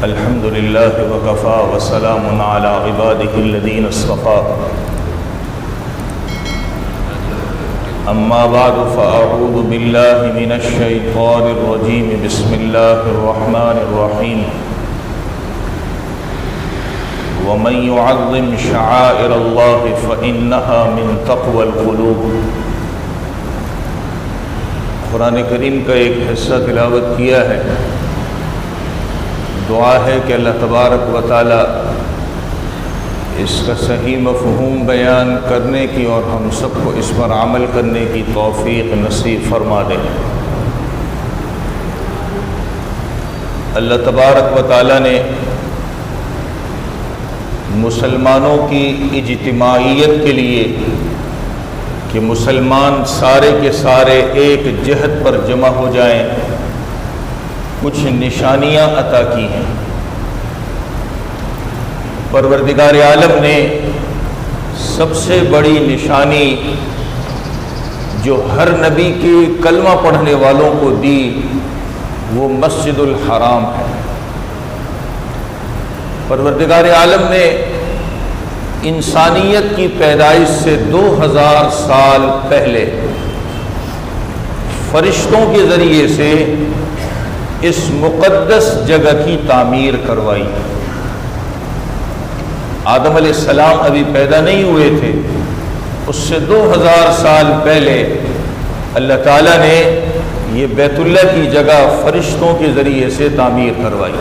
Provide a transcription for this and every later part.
الحمد لله وكفى وسلام على عباده الذين اصطفى أما بعد فأعوذ بالله من الشيطان الرجيم بسم الله الرحمن الرحيم ومن يعظم شعائر الله فإنها من تقوى القلوب۔ قرآن کریم کا ایک حصہ تلاوت کیا ہے۔ دعا ہے کہ اللہ تبارک و تعالی اس کا صحیح مفہوم بیان کرنے کی اور ہم سب کو اس پر عمل کرنے کی توفیق نصیب فرما دے۔ اللہ تبارک و تعالی نے مسلمانوں کی اجتماعیت کے لیے کہ مسلمان سارے کے سارے ایک جہت پر جمع ہو جائیں کچھ نشانیاں عطا کی ہیں۔ پروردگار عالم نے سب سے بڑی نشانی جو ہر نبی کے کلمہ پڑھنے والوں کو دی وہ مسجد الحرام ہے۔ پروردگار عالم نے انسانیت کی پیدائش سے 2000 سال پہلے فرشتوں کے ذریعے سے اس مقدس جگہ کی تعمیر کروائی۔ آدم علیہ السلام ابھی پیدا نہیں ہوئے تھے، اس سے 2000 سال پہلے اللہ تعالیٰ نے یہ بیت اللہ کی جگہ فرشتوں کے ذریعے سے تعمیر کروائی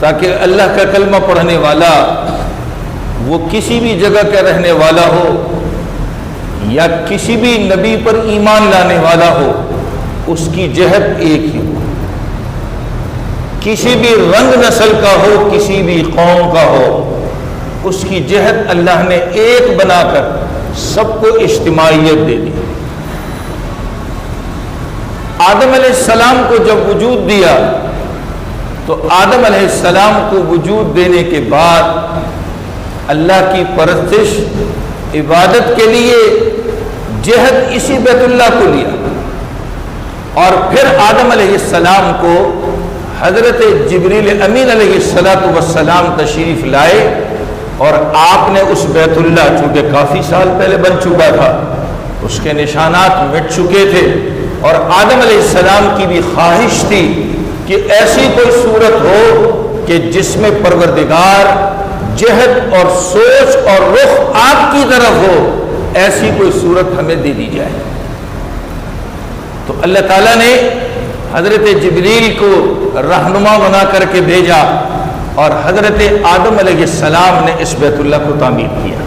تاکہ اللہ کا کلمہ پڑھنے والا وہ کسی بھی جگہ کا رہنے والا ہو یا کسی بھی نبی پر ایمان لانے والا ہو، اس کی جہت ایک ہی ہو، کسی بھی رنگ نسل کا ہو، کسی بھی قوم کا ہو، اس کی جہت اللہ نے ایک بنا کر سب کو اجتماعیت دے دی۔ آدم علیہ السلام کو جب وجود دیا تو آدم علیہ السلام کو وجود دینے کے بعد اللہ کی پرستش عبادت کے لیے جہت اسی بیت اللہ کو لیا، اور پھر آدم علیہ السلام کو حضرت جبریل امین علیہ السلام تشریف لائے، اور آپ نے اس بیت اللہ چونکہ کافی سال پہلے بن چکا تھا، اس کے نشانات مٹ چکے تھے، اور آدم علیہ السلام کی بھی خواہش تھی کہ ایسی کوئی صورت ہو کہ جس میں پروردگار جہت اور سوچ اور رخ آپ کی طرف ہو، ایسی کوئی صورت ہمیں دے دی جائے۔ تو اللہ تعالیٰ نے حضرت جبریل کو رہنما بنا کر کے بھیجا، اور حضرت آدم علیہ السلام نے اس بیت اللہ کو تعمیر کیا۔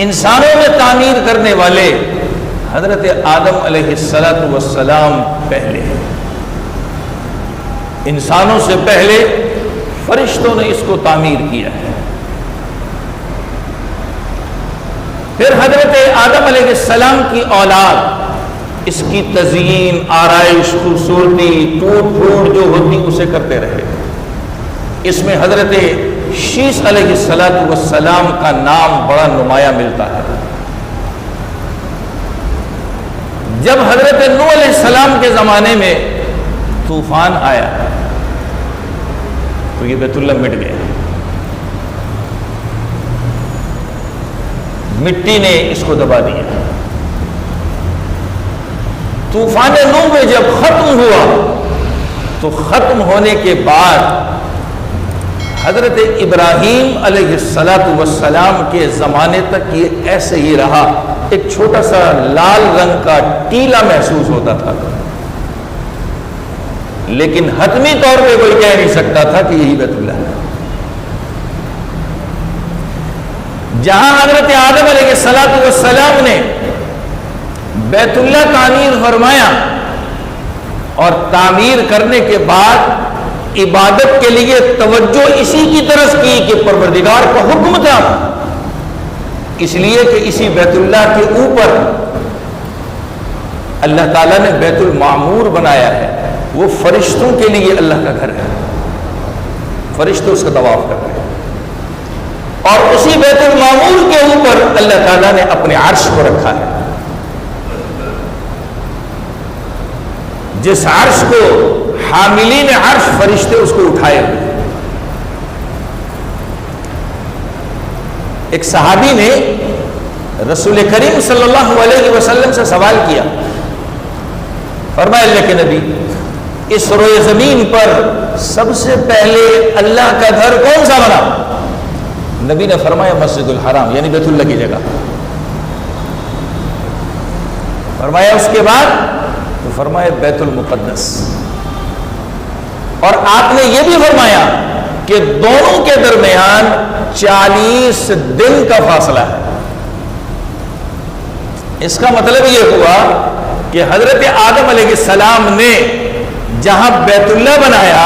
انسانوں میں تعمیر کرنے والے حضرت آدم علیہ السلام پہلے ہیں۔ انسانوں سے پہلے فرشتوں نے اس کو تعمیر کیا ہے۔ پھر حضرت آدم علیہ السلام کی اولاد اس کی تزئین، آرائش، خوبصورتی، ٹوٹ پھوٹ جو ہوتی اسے کرتے رہے۔ اس میں حضرت شیس علیہ السلام کا نام بڑا نمایاں ملتا ہے۔ جب حضرت نوح علیہ السلام کے زمانے میں طوفان آیا تو یہ بیت اللہ مٹ گیا، مٹی نے اس کو دبا دیا۔ طوفان نوح میں جب ختم ہوا تو ختم ہونے کے بعد حضرت ابراہیم علیہ السلام کے زمانے تک یہ ایسے ہی رہا، ایک چھوٹا سا لال رنگ کا ٹیلا محسوس ہوتا تھا، لیکن حتمی طور پہ کوئی کہہ نہیں سکتا تھا کہ یہی بیت اللہ ہے۔ جہاں حضرت آدم علیہ السلام نے بیت اللہ تعمیر فرمایا، اور تعمیر کرنے کے بعد عبادت کے لیے توجہ اسی کی طرف کی کہ پروردگار کا حکم تھا، اس لیے کہ اسی بیت اللہ کے اوپر اللہ تعالیٰ نے بیت المعمور بنایا ہے، وہ فرشتوں کے لیے اللہ کا گھر ہے، فرشتے اس کا طواف کر رہے ہیں، اور اسی بیت المعمور کے اوپر اللہ تعالیٰ نے اپنے عرش کو رکھا ہے۔ جس عرش کو حاملین عرش فرشتے اس کو اٹھائے ہوئے. ایک صحابی نے رسول کریم صلی اللہ علیہ وسلم سے سوال کیا. فرمایا اللہ کے نبی، اس روئے زمین پر سب سے پہلے اللہ کا گھر کون سا بنا؟ نبی نے فرمایا مسجد الحرام، یعنی بیت اللہ کی جگہ. فرمایا اس کے بعد؟ تو فرمایا بیت المقدس. اور آپ نے یہ بھی فرمایا کہ دونوں کے درمیان 40 دن کا فاصلہ ہے. اس کا مطلب یہ ہوا کہ حضرت آدم علیہ السلام نے جہاں بیت اللہ بنایا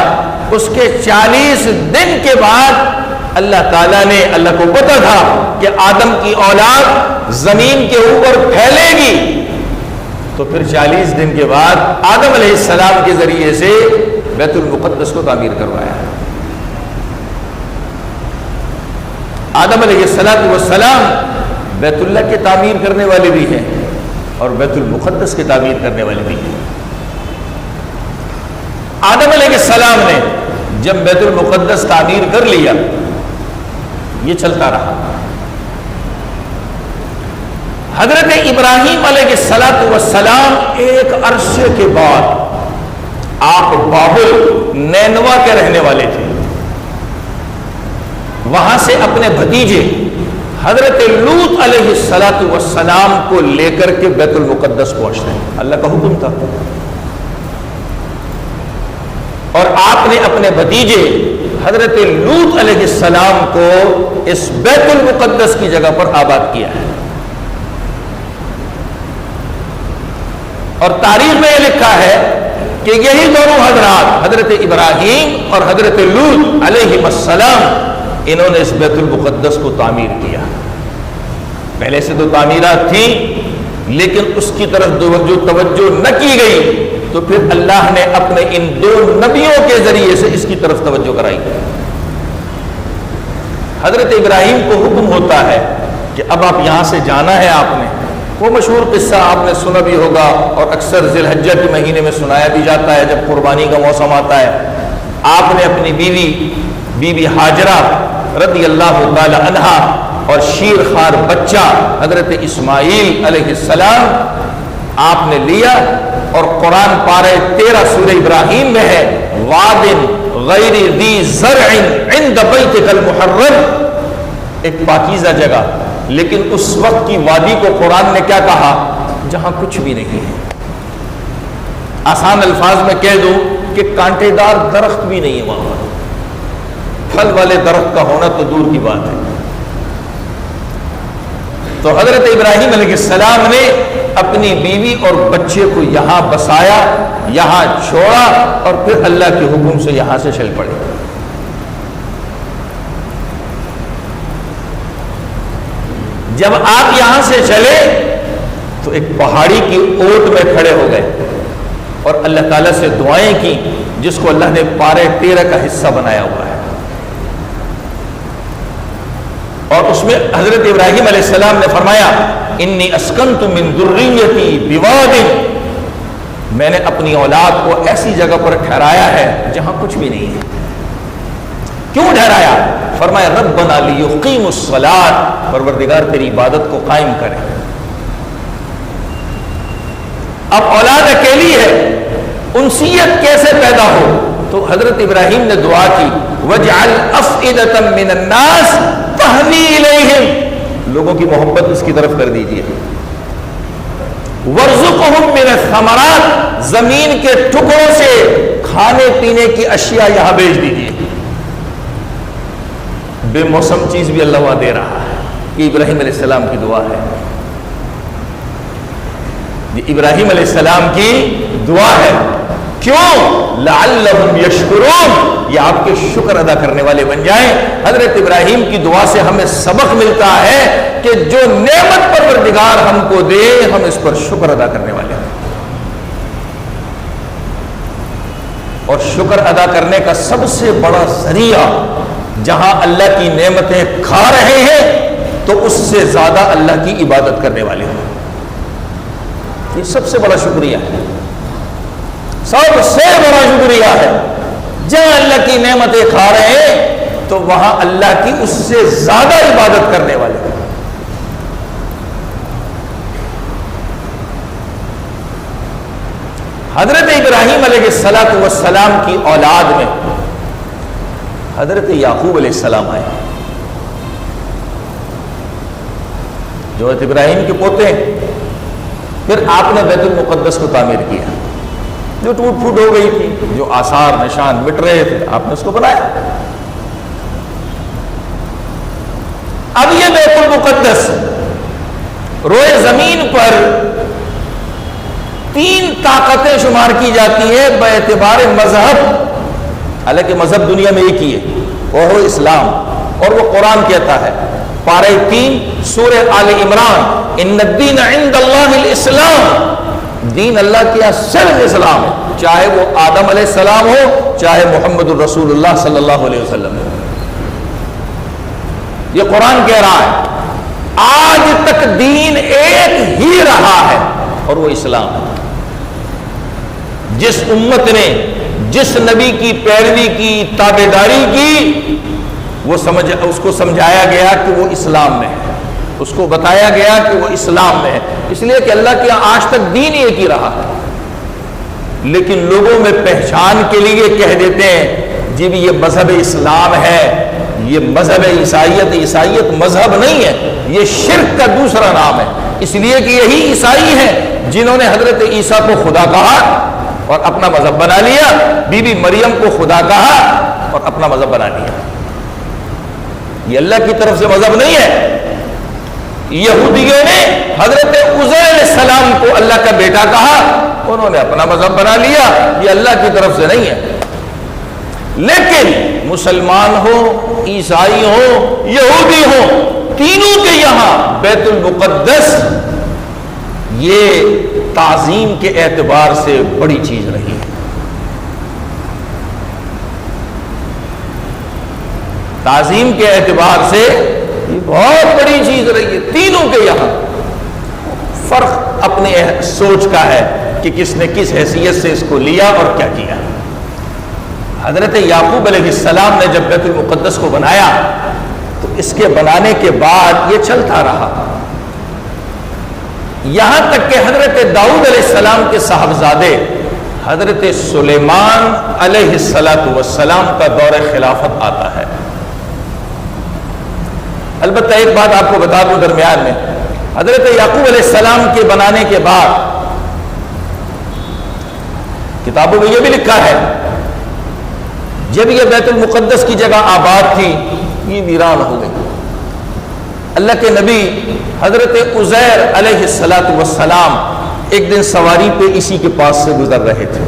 اس کے 40 دن کے بعد اللہ تعالیٰ نے، اللہ کو پتا تھا کہ آدم کی اولاد زمین کے اوپر پھیلے گی، تو پھر 40 دن کے بعد آدم علیہ السلام کے ذریعے سے بیت المقدس کو تعمیر کروایا. آدم علیہ السلام بیت اللہ کے تعمیر کرنے والے بھی ہیں اور بیت المقدس کے تعمیر کرنے والے بھی ہیں. آدم علیہ السلام نے جب بیت المقدس تعمیر کر لیا، یہ چلتا رہا. حضرت ابراہیم علیہ السلام ایک عرصے کے بعد، آپ بابل نینوا کے رہنے والے تھے، وہاں سے اپنے بھتیجے حضرت لوط علیہ السلام کو لے کر کے بیت المقدس پہنچتے ہیں. اللہ کا حکم تھا. اور آپ نے اپنے بھتیجے حضرت لوط علیہ السلام کو اس بیت المقدس کی جگہ پر آباد کیا ہے. اور تاریخ میں یہ لکھا ہے کہ یہی دونوں حضرات، حضرت ابراہیم اور حضرت لوط علیہ السلام، انہوں نے اس بیت المقدس کو تعمیر کیا. پہلے سے تو تعمیرات تھی، لیکن اس کی طرف جو توجہ نہ کی گئی، تو پھر اللہ نے اپنے ان دو نبیوں کے ذریعے سے اس کی طرف توجہ کرائی. حضرت ابراہیم کو حکم ہوتا ہے کہ اب آپ یہاں سے جانا ہے. آپ نے وہ مشہور قصہ آپ نے سنا بھی ہوگا، اور اکثر ذی الحجہ کے مہینے میں سنایا بھی جاتا ہے جب قربانی کا موسم آتا ہے. آپ نے اپنی بی بی ہاجرہ رضی اللہ تعالی عنہا اور شیر خوار بچہ حضرت اسماعیل علیہ السلام آپ نے لیا، اور قرآن پارے 13 سورہ ابراہیم میں ہے، واد غیر ذی زرع عند بیتک المحرم، ایک پاکیزہ جگہ. لیکن اس وقت کی وادی کو قرآن نے کیا کہا؟ جہاں کچھ بھی نہیں ہے. آسان الفاظ میں کہہ دوں کہ کانٹے دار درخت بھی نہیں ہے وہاں. پھل والے درخت کا ہونا تو دور کی بات ہے. تو حضرت ابراہیم علیہ السلام نے اپنی بیوی اور بچے کو یہاں بسایا، یہاں چھوڑا، اور پھر اللہ کے حکم سے یہاں سے چل پڑے. جب آپ یہاں سے چلے تو ایک پہاڑی کی اوٹ میں کھڑے ہو گئے اور اللہ تعالیٰ سے دعائیں کی، جس کو اللہ نے پارے 13 کا حصہ بنایا ہوا ہے. اور اس میں حضرت ابراہیم علیہ السلام نے فرمایا، انی اسکنت من ذریتی بواد، میں نے اپنی اولاد کو ایسی جگہ پر ٹھہرایا ہے جہاں کچھ بھی نہیں ہے. کیوں ٹھہرایا؟ فرمایا ربنا لیقیموا الصلاۃ، پروردگار تیری عبادت کو قائم کرے. اب اولاد اکیلی ہے، انسیت کیسے پیدا ہو؟ تو حضرت ابراہیم نے دعا کی، وَاجْعَلْ أَفْئِدَةً مِّنَ النَّاسِ تَهْوِي إِلَيْهِمْ، لوگوں کی محبت اس کی طرف کر دیجئے. وَارْزُقْهُم مِّنَ الثَّمَرَاتِ، زمین کے ٹکڑوں سے کھانے پینے کی اشیاء یہاں بھیج دیجئے. بے موسم چیز بھی اللہ وہاں دے رہا ہے. یہ ابراہیم علیہ السلام کی دعا ہے. یہ ابراہیم علیہ السلام کی دعا ہے. کیوں؟ لعلہم یشکرون، یہ آپ کے شکر ادا کرنے والے بن جائیں. حضرت ابراہیم کی دعا سے ہمیں سبق ملتا ہے کہ جو نعمت پروردگار ہم کو دے، ہم اس پر شکر ادا کرنے والے ہیں. اور شکر ادا کرنے کا سب سے بڑا ذریعہ، جہاں اللہ کی نعمتیں کھا رہے ہیں تو اس سے زیادہ اللہ کی عبادت کرنے والے ہیں. یہ سب سے بڑا شکریہ ہے. سب سے بڑا شکریہ ہے۔ جہاں اللہ کی نعمتیں کھا رہے ہیں تو وہاں اللہ کی اس سے زیادہ عبادت کرنے والے ہیں۔ حضرت ابراہیم علیہ السلام کی اولاد میں حضرت یعقوب علیہ السلام آئے، جو حضرت ابراہیم کے پوتے ہیں۔ پھر آپ نے بیت المقدس کو تعمیر کیا، جو ٹوٹ پھوٹ ہو گئی تھی، جو آثار نشان مٹ رہے تھے، آپ نے اس کو بنایا۔ اب یہ بیت المقدس روئے زمین پر 3 طاقتیں شمار کی جاتی ہے بے اعتبار مذہب، حالانکہ مذہب دنیا میں ایک ہی ہے، وہ ہے اسلام، اور وہ قرآن کہتا ہے پارہ 3 سورہ آل عمران، ان الدین عند اللہ الاسلام، دین اللہ کے یہاں صرف اسلام ہے، چاہے وہ آدم علیہ السلام ہو، چاہے محمد الرسول اللہ صلی اللہ علیہ وسلم ہو۔ یہ قرآن کہہ رہا ہے آج تک دین ایک ہی رہا ہے اور وہ اسلام ہے۔ جس امت نے جس نبی کی پیروی کی، تابعداری کی، اس کو سمجھایا گیا کہ وہ اسلام میں ہے، اس کو بتایا گیا کہ وہ اسلام میں ہے، اس لیے کہ اللہ کے آج تک دین ایک ہی رہا ہے۔ لیکن لوگوں میں پہچان کے لیے کہہ دیتے ہیں جی بھی یہ مذہب اسلام ہے، یہ مذہب عیسائیت، عیسائیت مذہب نہیں ہے، یہ شرک کا دوسرا نام ہے، اس لیے کہ یہی عیسائی ہیں جنہوں نے حضرت عیسیٰ کو خدا کہا اور اپنا مذہب بنا لیا، بی بی مریم کو خدا کہا اور اپنا مذہب بنا لیا۔ یہ اللہ کی طرف سے مذہب نہیں ہے۔ یہودیوں نے حضرت عزیر علیہ السلام کو اللہ کا بیٹا کہا، انہوں نے اپنا مذہب بنا لیا، یہ اللہ کی طرف سے نہیں ہے۔ لیکن مسلمان ہو، عیسائی ہو، یہودی ہو، تینوں کے یہاں بیت المقدس یہ تعظیم کے اعتبار سے بڑی چیز رہی ہے۔ تعظیم کے اعتبار سے یہ بہت بڑی چیز رہی ہے تینوں کے یہاں۔ فرق اپنے سوچ کا ہے کہ کس نے کس حیثیت سے اس کو لیا اور کیا کیا۔ حضرت یعقوب علیہ السلام نے جب بیت المقدس کو بنایا تو اس کے بنانے کے بعد یہ چلتا رہا، یہاں تک کہ حضرت داؤد علیہ السلام کے صاحبزادے حضرت سلیمان علیہ السلام کا دور خلافت آتا ہے۔ البتہ ایک بات آپ کو بتا دوں درمیان میں، حضرت یعقوب علیہ السلام کے بنانے کے بعد کتابوں میں یہ بھی لکھا ہے جب یہ بیت المقدس کی جگہ آباد تھی یہ ویران ہو گئی۔ اللہ کے نبی حضرت عزیر علیہ السلام ایک دن سواری پہ اسی کے پاس سے گزر رہے تھے،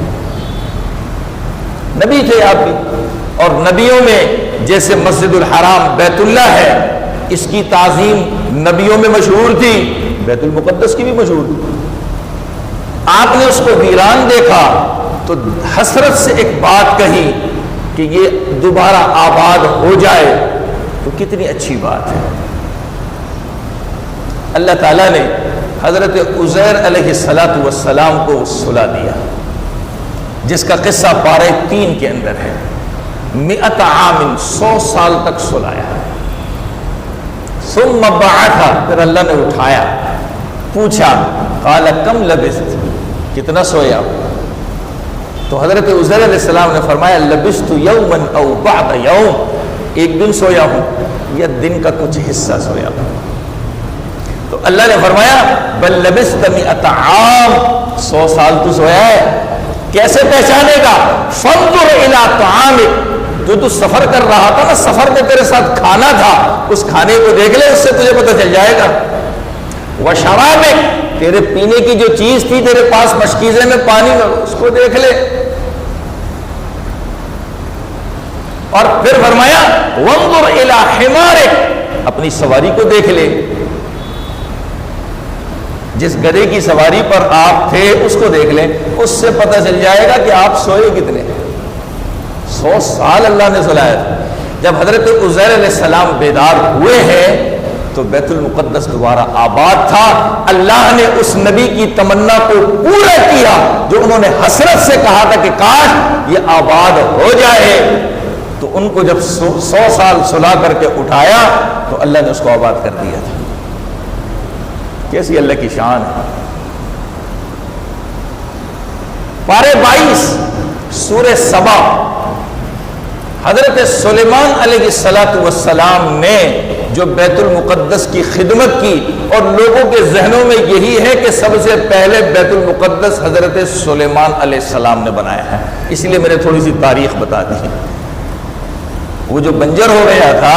نبی تھے آپ بھی، اور نبیوں میں جیسے مسجد الحرام بیت اللہ ہے، اس کی تعظیم نبیوں میں مشہور تھی، بیت المقدس کی بھی مشہور تھی۔ آپ نے اس کو ویران دیکھا تو حسرت سے ایک بات کہی کہ یہ دوبارہ آباد ہو جائے تو کتنی اچھی بات ہے۔ اللہ تعالیٰ نے حضرت عزیر علیہ السلام کو صلح دیا، جس کا قصہ پارہ 3 کے اندر ہے۔ 100 عام 100 سال تک سلایا، ثم بعث، پھر اللہ نے اٹھایا، پوچھا قال کم لبثت، کتنا سویا؟ تو حضرت عزیر علیہ السلام نے فرمایا لبثت یوما او بعض یوم، ایک دن سویا ہوں یا دن کا کچھ حصہ سویا ہوں۔ تو اللہ نے فرمایا بل لبثت 100 عام، 100 سال تو سویا ہے، کیسے پہچانے گا؟ فانظر الی طعامک، جو تو سفر کر رہا تھا نا، سفر میں تیرے ساتھ کھانا تھا، اس کھانے کو دیکھ لے، اس سے تجھے پتہ چل جائے گا۔ وشرابک، تیرے پینے کی جو چیز تھی تیرے پاس مشکیزے میں پانی میں، اس کو دیکھ لے۔ اور پھر فرمایا وانظر الی حمارک، اپنی سواری کو دیکھ لے، جس گدھے کی سواری پر آپ تھے اس کو دیکھ لیں، اس سے پتہ چل جائے گا کہ آپ سوئے کتنے۔ 100 سال اللہ نے سلایا تھا۔ جب حضرت عزیر علیہ السلام بیدار ہوئے ہیں تو بیت المقدس دوبارہ آباد تھا۔ اللہ نے اس نبی کی تمنا کو پورا کیا جو انہوں نے حسرت سے کہا تھا کہ کاش یہ آباد ہو جائے، تو ان کو جب 100 سال سلا کر کے اٹھایا تو اللہ نے اس کو آباد کر دیا تھا۔ کیسی اللہ کی شان ہے۔ پارے 22 سورہ سبا، حضرت سلیمان علیہ السلام نے جو بیت المقدس کی خدمت کی، اور لوگوں کے ذہنوں میں یہی ہے کہ سب سے پہلے بیت المقدس حضرت سلیمان علیہ السلام نے بنایا ہے، اس لیے میں نے تھوڑی سی تاریخ بتا دی۔ وہ جو بنجر ہو گیا تھا،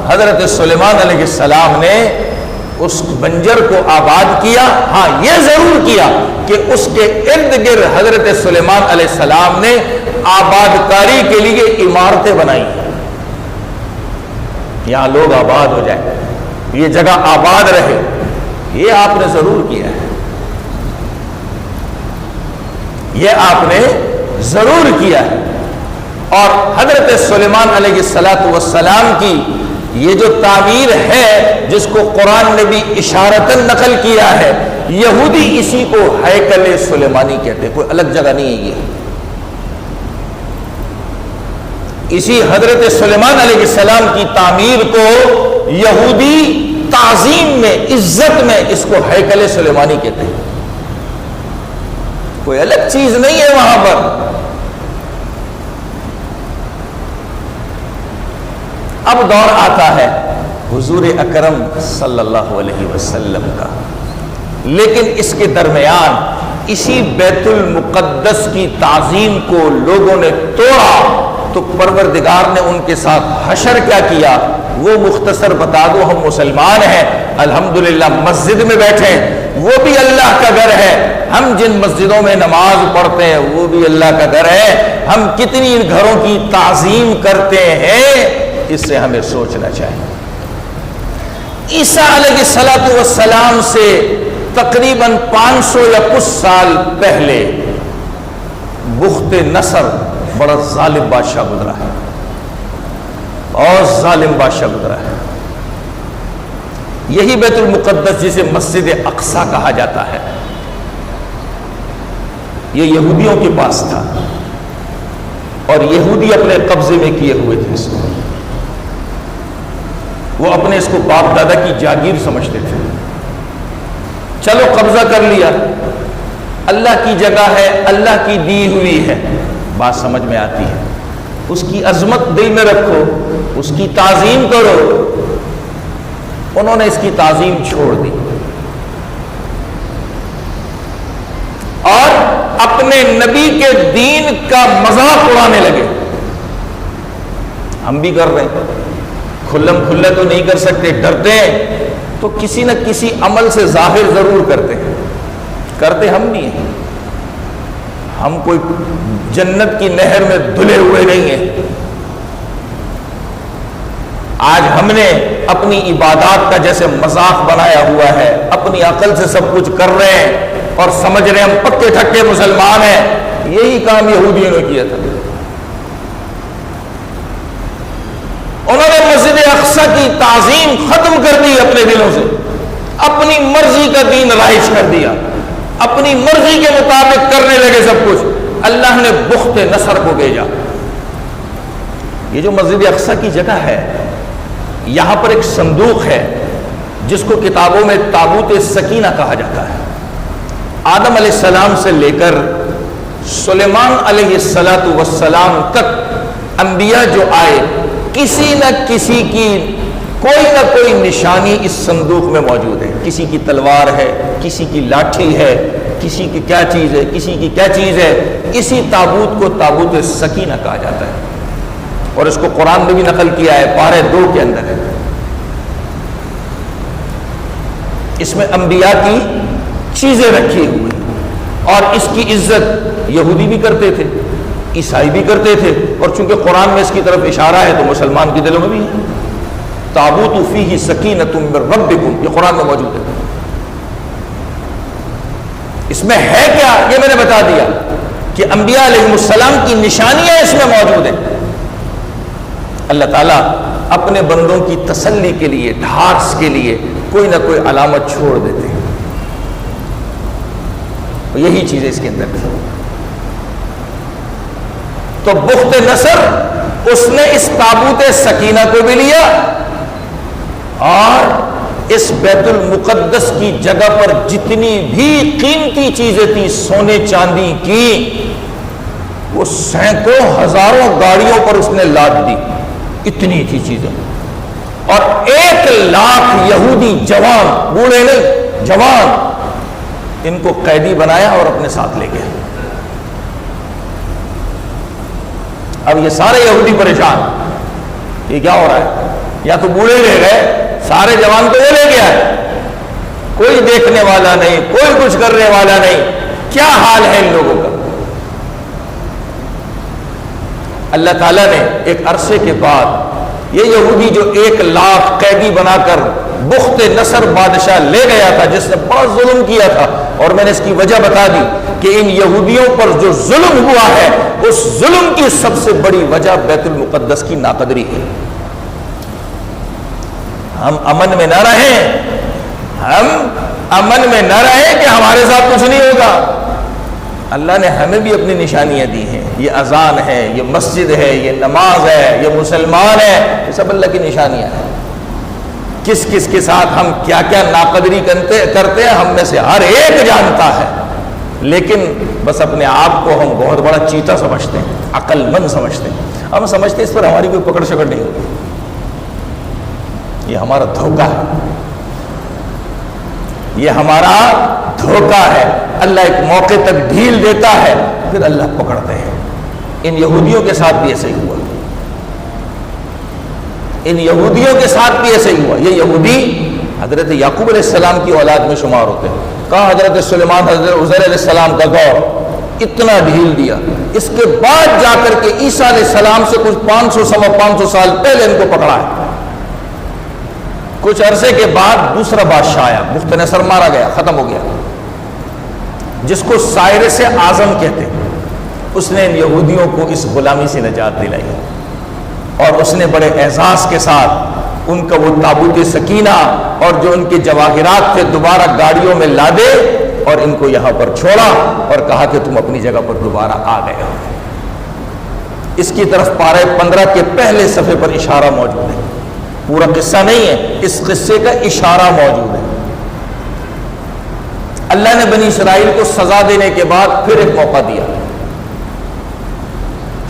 حضرت سلیمان علیہ السلام نے اس بنجر کو آباد کیا۔ ہاں یہ ضرور کیا کہ اس کے ارد گرد حضرت سلیمان علیہ السلام نے آباد کاری کے لیے عمارتیں بنائی، یہاں لوگ آباد ہو جائیں، یہ جگہ آباد رہے، یہ آپ نے ضرور کیا ہے، یہ آپ نے ضرور کیا ہے۔ اور حضرت سلیمان علیہ السلام کی یہ جو تعمیر ہے جس کو قرآن نے بھی اشارتاً نقل کیا ہے، یہودی اسی کو ہیکل سلیمانی کہتے ہیں، کوئی الگ جگہ نہیں ہے یہ۔ اسی حضرت سلیمان علیہ السلام کی تعمیر کو یہودی تعظیم میں، عزت میں اس کو ہیکل سلیمانی کہتے ہیں، کوئی الگ چیز نہیں ہے وہاں پر۔ اب دور آتا ہے حضور اکرم صلی اللہ علیہ وسلم کا، لیکن اس کے درمیان اسی بیت المقدس کی تعظیم کو لوگوں نے توڑا، تو پروردگار نے ان کے ساتھ حشر کیا کیا وہ مختصر بتا دو۔ ہم مسلمان ہیں، الحمدللہ مسجد میں بیٹھے ہیں، وہ بھی اللہ کا گھر ہے، ہم جن مسجدوں میں نماز پڑھتے ہیں وہ بھی اللہ کا گھر ہے، ہم کتنی ان گھروں کی تعظیم کرتے ہیں، اس سے ہمیں سوچنا چاہیے۔ عیسیٰ علیہ السلام سے تقریباً 500 یا کچھ سال پہلے بخت نصر بڑا ظالم بادشاہ گزرا ہے، اور ظالم بادشاہ گزرا ہے۔ یہی بیت المقدس جسے مسجد اقصی کہا جاتا ہے، یہ یہودیوں کے پاس تھا، اور یہودی اپنے قبضے میں کیے ہوئے تھے اس کو، وہ اپنے اس کو باپ دادا کی جاگیر سمجھتے تھے۔ چلو قبضہ کر لیا، اللہ کی جگہ ہے، اللہ کی دی ہوئی ہے، بات سمجھ میں آتی ہے، اس کی عظمت دل میں رکھو، اس کی تعظیم کرو۔ انہوں نے اس کی تعظیم چھوڑ دی اور اپنے نبی کے دین کا مذاق اڑانے لگے۔ ہم بھی کر رہے ہیں، کھلم کھلے تو نہیں کر سکتے، ڈرتے ہیں تو کسی نہ کسی عمل سے ظاہر ضرور کرتے ہیں، کرتے ہم نہیں ہیں، ہم کوئی جنت کی نہر میں دھلے ہوئے نہیں ہیں۔ آج ہم نے اپنی عبادات کا جیسے مذاق بنایا ہوا ہے، اپنی عقل سے سب کچھ کر رہے ہیں اور سمجھ رہے ہیں ہم پکے ٹھکے مسلمان ہیں۔ یہی کام یہودیوں نے کیا تھا، انہوں نے مسجد اقصی کی تعظیم ختم کر دی اپنے دلوں سے، اپنی مرضی کا دین رائج کر دیا، اپنی مرضی کے مطابق کرنے لگے سب کچھ۔ اللہ نے بخت نصر کو بھیجا۔ یہ جو مسجد اقصی کی جگہ ہے، یہاں پر ایک صندوق ہے جس کو کتابوں میں تابوت سکینہ کہا جاتا ہے۔ آدم علیہ السلام سے لے کر سلیمان علیہ السلام تک انبیاء جو آئے، کسی نہ کسی کی کوئی نہ کوئی نشانی اس صندوق میں موجود ہے، کسی کی تلوار ہے، کسی کی لاٹھی ہے، کسی کی کیا چیز ہے، کسی کی کیا چیز ہے۔ اسی تابوت کو تابوت سکینہ کہا جاتا ہے، اور اس کو قرآن میں بھی نقل کیا ہے، پارے 2 کے اندر ہے۔ اس میں انبیاء کی چیزیں رکھی ہوئی، اور اس کی عزت یہودی بھی کرتے تھے، عیسائی بھی کرتے تھے، اور چونکہ قرآن میں اس کی طرف اشارہ ہے تو مسلمان کے دلوں میں بھی ہے۔ تابوت فیہ سکینۃ من ربکم، یہ قرآن میں موجود ہے۔ اس میں ہے کیا یہ میں نے بتا دیا کہ انبیاء علیہ السلام کی نشانیاں اس میں موجود ہیں۔ اللہ تعالیٰ اپنے بندوں کی تسلی کے لیے، ڈھارس کے لیے کوئی نہ کوئی علامت چھوڑ دیتے ہیں. یہی چیز اس کے اندر تھی. تو بخت نصر اس نے اس تابوت سکینہ کو بھی لیا اور اس بیت المقدس کی جگہ پر جتنی بھی قیمتی چیزیں تھیں سونے چاندی کی، وہ سینکڑوں ہزاروں گاڑیوں پر اس نے لاد دی. اتنی تھی چیزیں. اور 1,00,000 یہودی جوان، بوڑھے نہیں جوان، ان کو قیدی بنایا اور اپنے ساتھ لے گیا. اب یہ سارے یہودی پریشان، یہ کیا ہو رہا ہے؟ یا تو بوڑھے لے گئے، سارے جوان تو وہ لے گیا ہے، کوئی دیکھنے والا نہیں، کوئی کچھ کرنے والا نہیں. کیا حال ہے ان لوگوں کا؟ اللہ تعالیٰ نے ایک عرصے کے بعد یہ یہودی جو 1,00,000 قیدی بنا کر بخت نصر بادشاہ لے گیا تھا، جس نے بڑا ظلم کیا تھا، اور میں نے اس کی وجہ بتا دی کہ ان یہودیوں پر جو ظلم ہوا ہے اس ظلم کی سب سے بڑی وجہ بیت المقدس کی ناقدری ہے. ہم امن میں نہ رہیں، ہم امن میں نہ رہیں کہ ہمارے ساتھ کچھ نہیں ہوگا. اللہ نے ہمیں بھی اپنی نشانیاں دی ہیں. یہ اذان ہے، یہ مسجد ہے، یہ نماز ہے، یہ مسلمان ہے، یہ سب اللہ کی نشانیاں ہیں. کس کس کے ساتھ ہم کیا کیا ناقدری کرتے ہیں ہم میں سے ہر ایک جانتا ہے. لیکن بس اپنے آپ کو ہم بہت بڑا چیتا سمجھتے ہیں، عقل مند سمجھتے ہیں. ہم سمجھتے ہیں اس پر ہماری کوئی پکڑ شکڑ نہیں ہوگی. یہ ہمارا دھوکہ ہے، یہ ہمارا دھوکہ ہے. اللہ ایک موقع تک ڈھیل دیتا ہے، پھر اللہ پکڑتے ہیں. ان یہودیوں کے ساتھ بھی ایسے ہی ہوا، ان یہودیوں کے ساتھ بھی ایسے ہی ہوا. یہ یہودی حضرت یعقوب علیہ السلام کی اولاد میں شمار ہوتے ہیں. کہا حضرت سلیمان، حضرت عزیر علیہ السلام کا دور، اتنا ڈھیل دیا. اس کے بعد جا کر کے عیسیٰ علیہ السلام سے کچھ 500 سال پہلے ان کو پکڑا ہے. کچھ عرصے کے بعد دوسرا بادشاہ آیا، بخت نصر مارا گیا، ختم ہو گیا، جس کو سائرس اعظم کہتے ہیں. اس نے ان یہودیوں کو اس غلامی سے نجات دلائی اور اس نے بڑے اعزاز کے ساتھ ان کا وہ تابوت سکینہ اور جو ان کے جواہرات تھے دوبارہ گاڑیوں میں لادے اور ان کو یہاں پر چھوڑا اور کہا کہ تم اپنی جگہ پر دوبارہ آ گئے ہو. اس کی طرف پارہ 15 کے پہلے صفحے پر اشارہ موجود ہے. پورا قصہ نہیں ہے، اس قصے کا اشارہ موجود ہے. اللہ نے بنی اسرائیل کو سزا دینے کے بعد پھر ایک موقع دیا.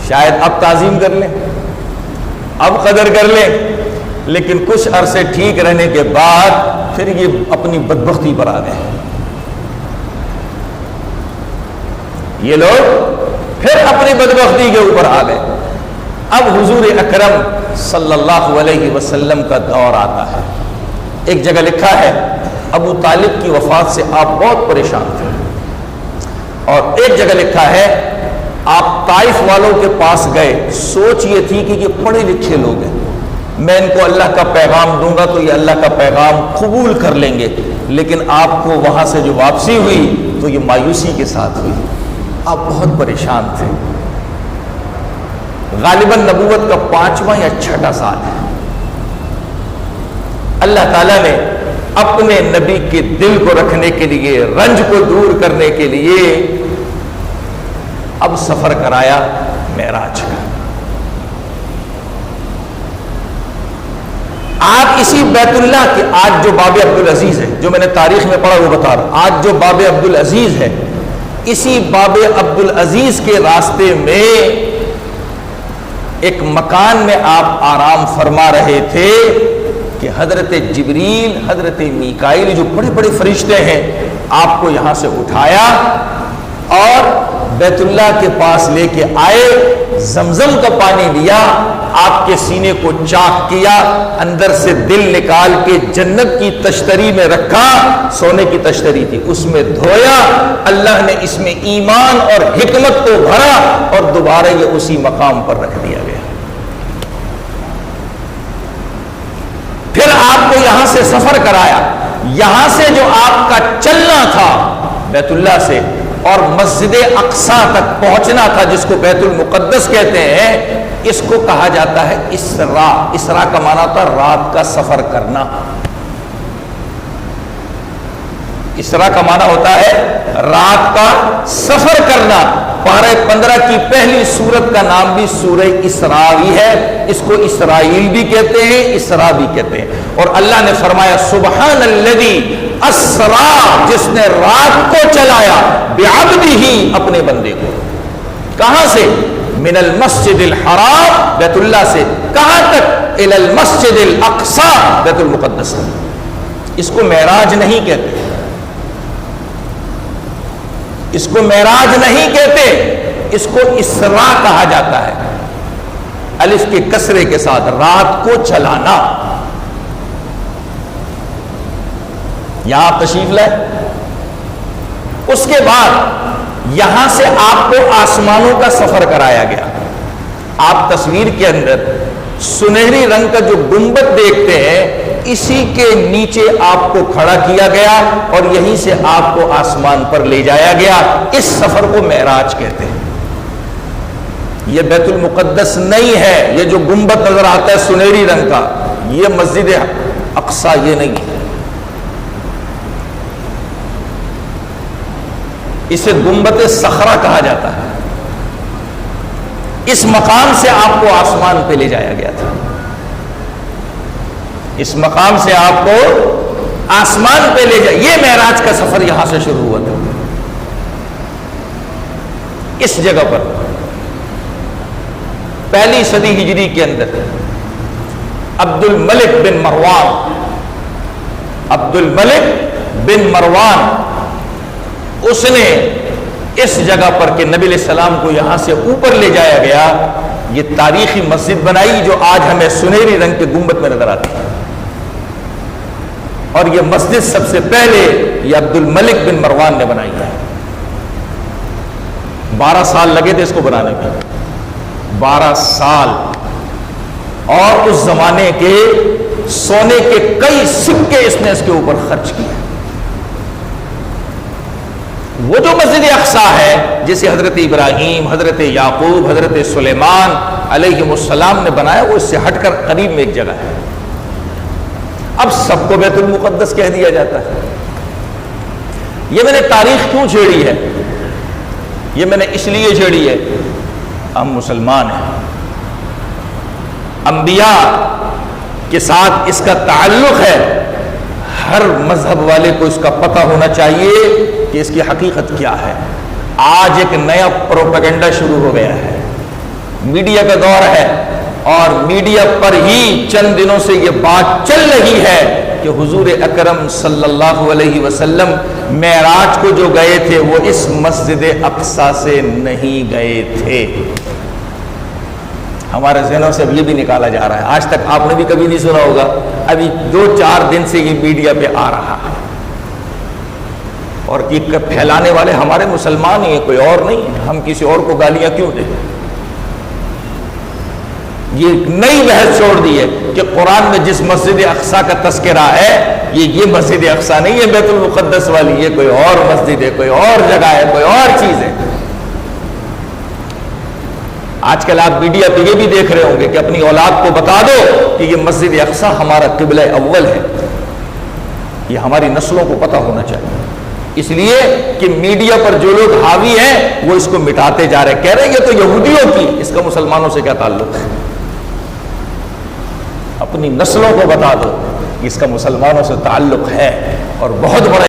شاید اب تعظیم کر لیں، اب قدر کر لیں، لیکن کچھ عرصے ٹھیک رہنے کے بعد پھر یہ اپنی بدبختی پر آ گئے. یہ لوگ پھر اپنی بدبختی کے اوپر آ گئے. اب حضور اکرم صلی اللہ علیہ وسلم کا دور آتا ہے. ایک جگہ لکھا ہے ابو طالب کی وفات سے آپ بہت پریشان تھے، اور ایک جگہ لکھا ہے آپ طائف والوں کے پاس گئے. سوچ یہ تھی کہ یہ پڑھے لکھے لوگ ہیں، میں ان کو اللہ کا پیغام دوں گا تو یہ اللہ کا پیغام قبول کر لیں گے. لیکن آپ کو وہاں سے جو واپسی ہوئی تو یہ مایوسی کے ساتھ ہوئی. آپ بہت پریشان تھے. غالباً نبوت کا 5واں یا 6واں سال ہے. اللہ تعالیٰ نے اپنے نبی کے دل کو رکھنے کے لیے، رنج کو دور کرنے کے لیے اب سفر کرایا معراج کا. آپ اسی بیت اللہ کے، آج جو باب عبدالعزیز ہے، جو میں نے تاریخ میں پڑھا وہ بتا رہا، آج جو باب عبدالعزیز ہے، اسی باب عبدالعزیز کے راستے میں ایک مکان میں آپ آرام فرما رہے تھے کہ حضرت جبریل، حضرت میکائیل جو بڑے بڑے فرشتے ہیں، آپ کو یہاں سے اٹھایا اور بیت اللہ کے پاس لے کے آئے. زمزم کا پانی لیا، آپ کے سینے کو چاک کیا، اندر سے دل نکال کے جنت کی تشتری میں رکھا. سونے کی تشتری تھی، اس میں دھویا. اللہ نے اس میں ایمان اور حکمت کو بھرا اور دوبارہ یہ اسی مقام پر رکھ دیا گیا. پھر آپ کو یہاں سے سفر کرایا. یہاں سے جو آپ کا چلنا تھا بیت اللہ سے اور مسجد اقصیٰ تک پہنچنا تھا، جس کو بیت المقدس کہتے ہیں، اس کو کہا جاتا ہے اسراء۔ اسراء کا معنی ہوتا ہے رات کا سفر کرنا۔ اسراء کا معنی ہوتا ہے رات کا سفر کرنا۔ پارہ 15 کی پہلی سورت کا نام بھی سورہ اسراء ہی ہے، اس کو اسرائیل بھی کہتے ہیں، اسراء بھی کہتے ہیں۔ اور اللہ نے فرمایا سبحان الذی اسراء، جس نے رات کو چلایا بعبدہ، اپنے بندے کو۔ کہاں سے؟ من المسجد الحرام، بیت اللہ سے، کہاں تک؟ الی المسجد الاقصی، بیت المقدس۔ اس کو معراج نہیں کہتے، اس کو معراج نہیں کہتے، اس کو اسراء کہا جاتا ہے، الف کے کسرے کے ساتھ، رات کو چلانا۔ یہاں تشریف لائے، اس کے بعد یہاں سے آپ کو آسمانوں کا سفر کرایا گیا۔ آپ تصویر کے اندر سنہری رنگ کا جو گنبد دیکھتے ہیں، اسی کے نیچے آپ کو کھڑا کیا گیا اور یہیں سے آپ کو آسمان پر لے جایا گیا۔ اس سفر کو معراج کہتے ہیں۔ یہ بیت المقدس نہیں ہے، یہ جو گنبد نظر آتا ہے سنہری رنگ کا، یہ مسجد اقصی یہ نہیں ہے، اسے گنبد صخرہ کہا جاتا ہے۔ اس مقام سے آپ کو آسمان پہ لے جایا گیا تھا، اس مقام سے آپ کو آسمان پہ لے جایا، یہ معراج کا سفر یہاں سے شروع ہوا تھا۔ اس جگہ پر پہلی صدی ہجری کے اندر عبد الملک بن مروان اس نے اس جگہ پر کہ نبی علیہ السلام کو یہاں سے اوپر لے جایا گیا، یہ تاریخی مسجد بنائی جو آج ہمیں سنہری رنگ کے گنبد میں نظر آتی ہے۔ اور یہ مسجد سب سے پہلے یہ عبد الملک بن مروان نے بنائی ہے۔ 12 سال لگے تھے اس کو بنانے میں، 12 سال، اور اس زمانے کے سونے کے کئی سکے اس نے اس کے اوپر خرچ کیے۔ وہ جو مسجد اقصی ہے جسے حضرت ابراہیم، حضرت یعقوب، حضرت سلیمان علیہ السلام نے بنایا، وہ اس سے ہٹ کر قریب میں ایک جگہ ہے۔ اب سب کو بیت المقدس کہہ دیا جاتا ہے۔ یہ میں نے تاریخ کیوں چھیڑی ہے؟ یہ میں نے اس لیے چھیڑی ہے، ہم مسلمان ہیں، انبیاء کے ساتھ اس کا تعلق ہے، ہر مذہب والے کو اس کا پتہ ہونا چاہیے کہ اس کی حقیقت کیا ہے۔ آج ایک نیا پروپیگنڈا شروع ہو گیا ہے، میڈیا کا دور ہے، اور میڈیا پر ہی چند دنوں سے یہ بات چل رہی ہے کہ حضور اکرم صلی اللہ علیہ وسلم معراج کو جو گئے تھے وہ اس مسجد اقصی سے نہیں گئے تھے۔ ہمارے ذہنوں سے اب یہ بھی نکالا جا رہا ہے، آج تک آپ نے بھی کبھی نہیں سنا ہوگا، ابھی 2-4 دن سے یہ میڈیا پہ آ رہا ہے، اور یہ پھیلانے والے ہمارے مسلمان ہی ہیں، کوئی اور نہیں ہے۔ ہم کسی اور کو گالیاں کیوں دیں؟ یہ نئی بحث چھوڑ دی ہے کہ قرآن میں جس مسجد اقصی کا تذکرہ ہے یہ مسجد اقصی نہیں ہے بیت المقدس والی، یہ کوئی اور مسجد ہے، کوئی اور جگہ ہے، کوئی اور چیز ہے۔ آج کل آپ میڈیا پہ یہ بھی دیکھ رہے ہوں گے کہ اپنی اولاد کو بتا دو کہ یہ مسجد اقصی ہمارا قبلہ اول ہے، یہ ہماری نسلوں کو پتہ ہونا چاہیے۔ اس لیے کہ میڈیا پر جو لوگ حاوی ہیں وہ اس کو مٹاتے جا رہے، کہہ رہے ہیں یہ تو یہودیوں کی، اس کا مسلمانوں سے کیا تعلق ہے؟ اپنی نسلوں کو بتا دو اس کا مسلمانوں سے تعلق ہے، اور بہت بڑا